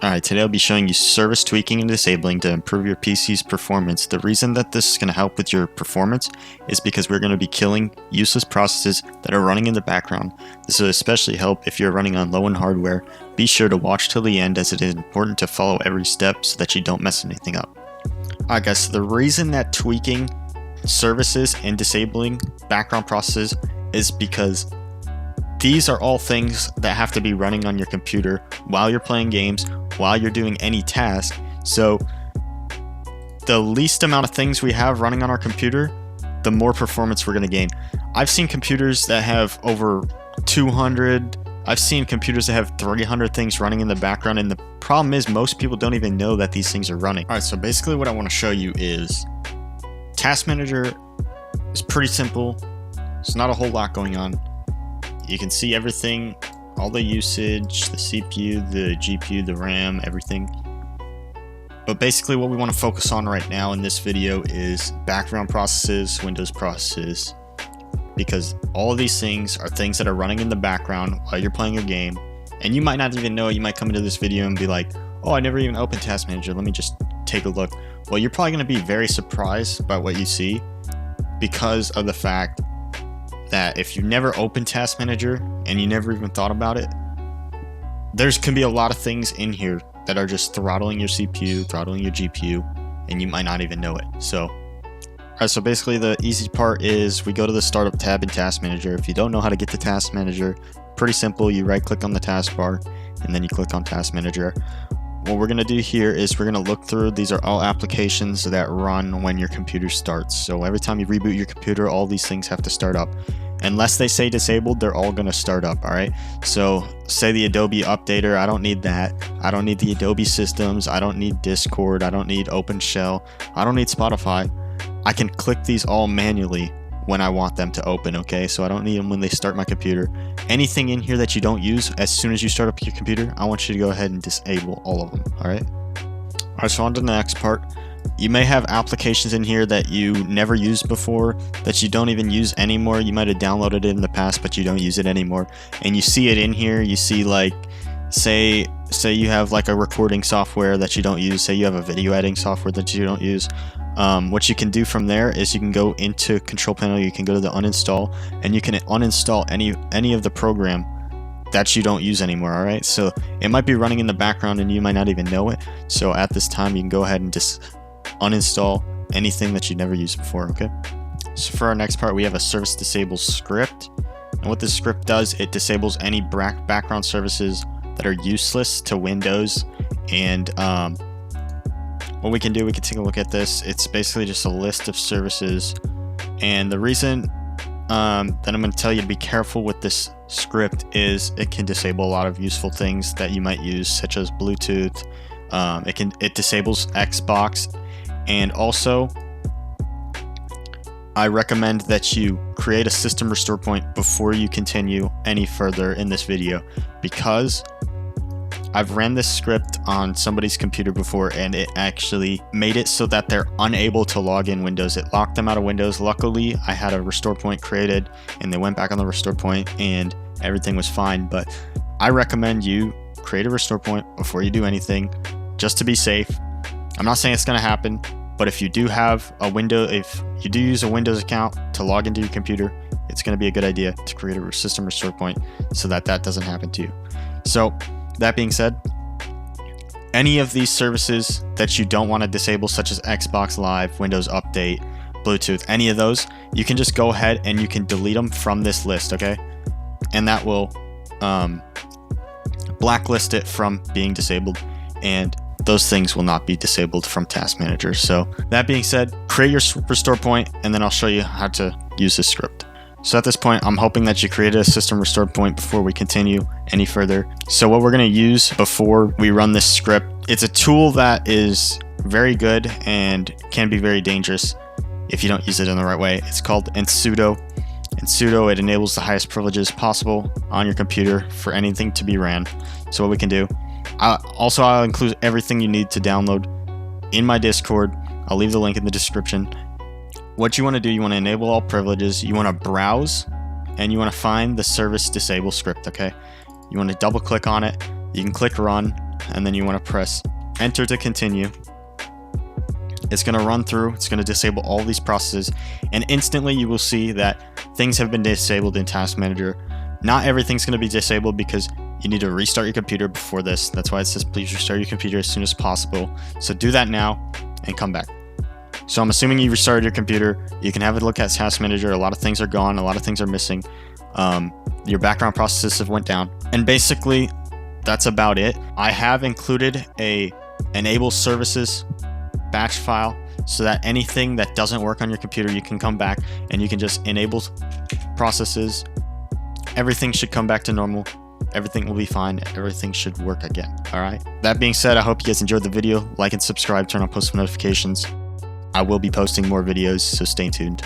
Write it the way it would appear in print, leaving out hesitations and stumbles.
Alright, today I'll be showing you service tweaking and disabling to improve your PC's performance. The reason that this is going to help with your performance is because we're going to be killing useless processes that are running in the background. This will especially help if you're running on low-end hardware. Be sure to watch till the end, as it is important to follow every step so that you don't mess anything up. Alright guys, so the reason that tweaking services and disabling background processes is because these are all things that have to be running on your computer while you're playing games, while you're doing any task. So the least amount of things we have running on our computer, the more performance we're going to gain. I've seen computers that have over 200, I've seen computers that have 300 things running in the background, and the problem is most people don't even know that these things are running. Alright, so basically what I want to show you is Task Manager is pretty simple. There's not a whole lot going on. You can see everything, all the usage, the CPU, the GPU, the RAM, everything. But basically what we want to focus on right now in this video is background processes, Windows processes, because all of these things are things that are running in the background while you're playing a game. And you might not even know it. You might come into this video and be like, oh, I never even opened Task Manager. Let me just take a look. Well, you're probably going to be very surprised by what you see because of the fact that if you never opened Task Manager and you never even thought about it, there's can be a lot of things in here that are just throttling your CPU, throttling your GPU, and you might not even know it. So, alright, so basically the easy part is we go to the Startup tab in Task Manager. If you don't know how to get to Task Manager, pretty simple. You right click on the taskbar and then you click on Task Manager. What we're going to do here is we're going to look through, these are all applications that run when your computer starts. So every time you reboot your computer, all these things have to start up. Unless they say disabled, they're all going to start up, alright? So say the Adobe Updater, I don't need that. I don't need the Adobe Systems, I don't need Discord, I don't need OpenShell, I don't need Spotify. I can click these all manually when I want them to open, okay? So I don't need them when they start my computer. Anything in here that you don't use, as soon as you start up your computer, I want you to go ahead and disable all of them, alright? Alright, so on to the next part. You may have applications in here that you never used before, that you don't even use anymore. You might have downloaded it in the past, but you don't use it anymore. And you see it in here, you see like, say you have like a recording software that you don't use, say you have a video editing software that you don't use. What you can do from there is you can go into Control Panel, you can go to the uninstall, and you can uninstall any of the program that you don't use anymore, alright? So it might be running in the background and you might not even know it. So at this time you can go ahead and just uninstall anything that you never used before, okay? So for our next part, we have a service disable script. And what this script does, it disables any background services that are useless to Windows. And what we can do, we can take a look at this. It's basically just a list of services. And the reason that I'm going to tell you to be careful with this script is it can disable a lot of useful things that you might use, such as Bluetooth. It disables Xbox. And also, I recommend that you create a system restore point before you continue any further in this video, because I've ran this script on somebody's computer before and it actually made it so that they're unable to log in Windows. It locked them out of Windows. Luckily, I had a restore point created and they went back on the restore point and everything was fine. But I recommend you create a restore point before you do anything, just to be safe. I'm not saying it's going to happen, but if you do have a if you do use a Windows account to log into your computer, it's going to be a good idea to create a system restore point so that that doesn't happen to you. So that being said, any of these services that you don't want to disable, such as Xbox Live, Windows Update, Bluetooth, any of those, you can just go ahead and you can delete them from this list, okay? And that will blacklist it from being disabled, and those things will not be disabled from Task Manager. So that being said, create your restore point and then I'll show you how to use this script. So at this point, I'm hoping that you created a system restore point before we continue any further. So what we're going to use before we run this script, it's a tool that is very good and can be very dangerous if you don't use it in the right way. It's called sudo. In sudo, it enables the highest privileges possible on your computer for anything to be ran. So what we can do, I'll include everything you need to download in my Discord. I'll leave the link in the description. What you want to do, you want to enable all privileges, you want to browse, and you want to find the service disable script, okay? You want to double click on it, you can click run, and then you want to press enter to continue. It's going to run through, it's going to disable all these processes, and instantly you will see that things have been disabled in Task Manager. Not everything's going to be disabled because you need to restart your computer before this. That's why it says please restart your computer as soon as possible. So do that now and come back. So I'm assuming you restarted your computer. You can have a look at Task Manager. A lot of things are gone, a lot of things are missing. Your background processes have went down, and basically that's about it. I have included a enable services batch file so that anything that doesn't work on your computer, you can come back and you can just enable processes. Everything should come back to normal. Everything will be fine. Everything should work again. All right. That being said, I hope you guys enjoyed the video. Like and subscribe, turn on post notifications. I will be posting more videos, so stay tuned.